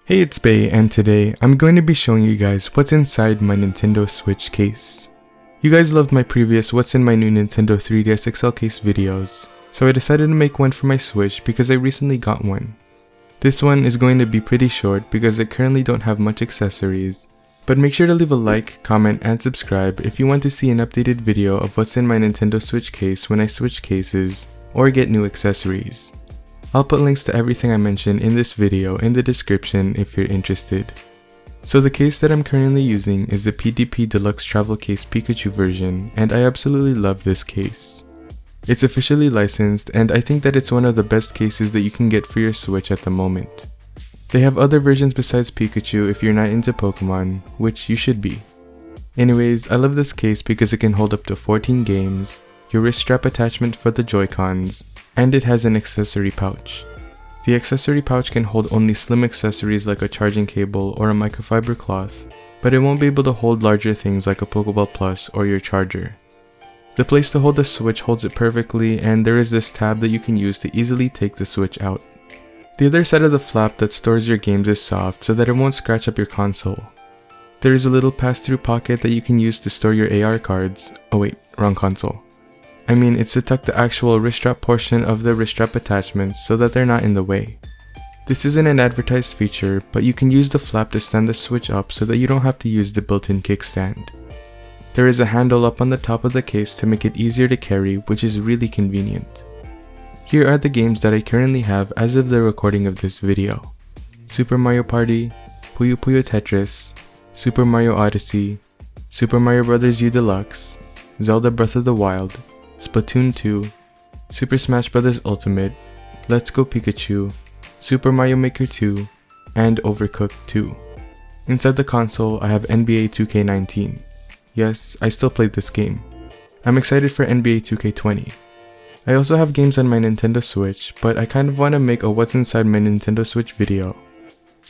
Hey, it's Bey, and today I'm going to be showing you guys what's inside my Nintendo Switch case. You guys loved my previous what's in my new Nintendo 3DS XL case videos, so I decided to make one for my Switch because I recently got one. This one is going to be pretty short because I currently don't have much accessories, but make sure to leave a like, comment, and subscribe if you want to see an updated video of what's in my Nintendo Switch case when I switch cases or get new accessories. I'll put links to everything I mentioned in this video in the description if you're interested. So the case that I'm currently using is the PDP Deluxe Travel Case Pikachu version, and I absolutely love this case. It's officially licensed, and I think that it's one of the best cases that you can get for your Switch at the moment. They have other versions besides Pikachu if you're not into Pokemon, which you should be. Anyways, I love this case because it can hold up to 14 games, your wrist strap attachment for the Joy-Cons, and it has an accessory pouch. The accessory pouch can hold only slim accessories like a charging cable or a microfiber cloth, but it won't be able to hold larger things like a Pokeball Plus or your charger. The place to hold the Switch holds it perfectly, and there is this tab that you can use to easily take the Switch out. The other side of the flap that stores your games is soft so that it won't scratch up your console. There is a little pass-through pocket that you can use to store your AR cards. Oh wait, wrong console. I mean, it's to tuck the actual wrist strap portion of the wrist strap attachments so that they're not in the way. This isn't an advertised feature, but you can use the flap to stand the Switch up so that you don't have to use the built-in kickstand. There is a handle up on the top of the case to make it easier to carry, which is really convenient. Here are the games that I currently have as of the recording of this video. Super Mario Party, Puyo Puyo Tetris, Super Mario Odyssey, Super Mario Bros. U Deluxe, Zelda Breath of the Wild, Splatoon 2, Super Smash Bros. Ultimate, Let's Go Pikachu, Super Mario Maker 2, and Overcooked 2. Inside the console, I have NBA 2K19. Yes, I still played this game. I'm excited for NBA 2K20. I also have games on my Nintendo Switch, but I kind of want to make a what's inside my Nintendo Switch video.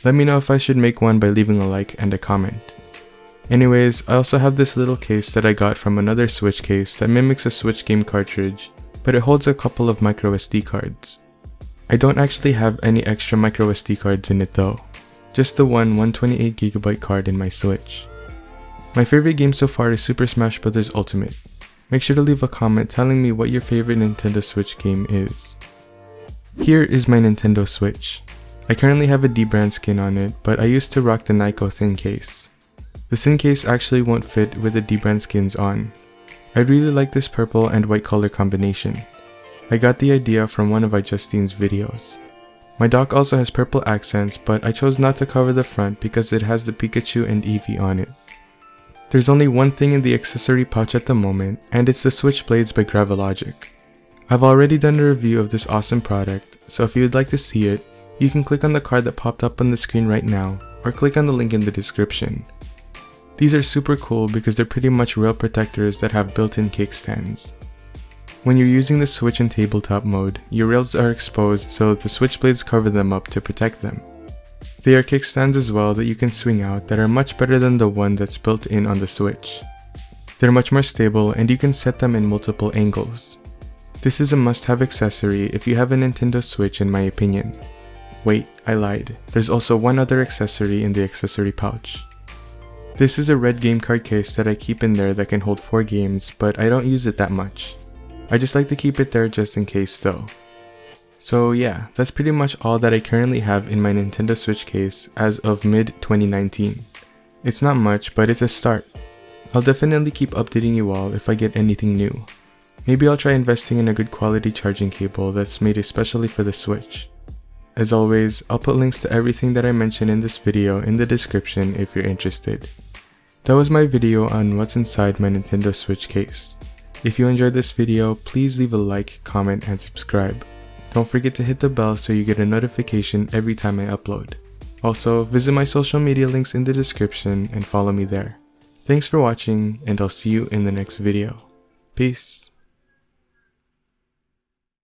Let me know if I should make one by leaving a like and a comment. Anyways, I also have this little case that I got from another Switch case that mimics a Switch game cartridge, but it holds a couple of microSD cards. I don't actually have any extra microSD cards in it though, just the one 128GB card in my Switch. My favorite game so far is Super Smash Bros. Ultimate. Make sure to leave a comment telling me what your favorite Nintendo Switch game is. Here is my Nintendo Switch. I currently have a dbrand skin on it, but I used to rock the Nyko thin case. The thin case actually won't fit with the dbrand skins on. I really like this purple and white color combination. I got the idea from one of iJustine's videos. My dock also has purple accents, but I chose not to cover the front because it has the Pikachu and Eevee on it. There's only one thing in the accessory pouch at the moment, and it's the Switchblades by Gravilogic. I've already done a review of this awesome product, so if you would like to see it, you can click on the card that popped up on the screen right now, or click on the link in the description. These are super cool because they're pretty much rail protectors that have built-in kickstands. When you're using the Switch in tabletop mode, your rails are exposed so the Switchblades cover them up to protect them. They are kickstands as well that you can swing out that are much better than the one that's built in on the Switch. They're much more stable and you can set them in multiple angles. This is a must-have accessory if you have a Nintendo Switch in my opinion. Wait, I lied. There's also one other accessory in the accessory pouch. This is a red game card case that I keep in there that can hold 4 games, but I don't use it that much. I just like to keep it there just in case though. So yeah, that's pretty much all that I currently have in my Nintendo Switch case as of mid-2019. It's not much, but it's a start. I'll definitely keep updating you all if I get anything new. Maybe I'll try investing in a good quality charging cable that's made especially for the Switch. As always, I'll put links to everything that I mentioned in this video in the description if you're interested. That was my video on what's inside my Nintendo Switch case. If you enjoyed this video, please leave a like, comment, and subscribe. Don't forget to hit the bell so you get a notification every time I upload. Also, visit my social media links in the description and follow me there. Thanks for watching, and I'll see you in the next video. Peace.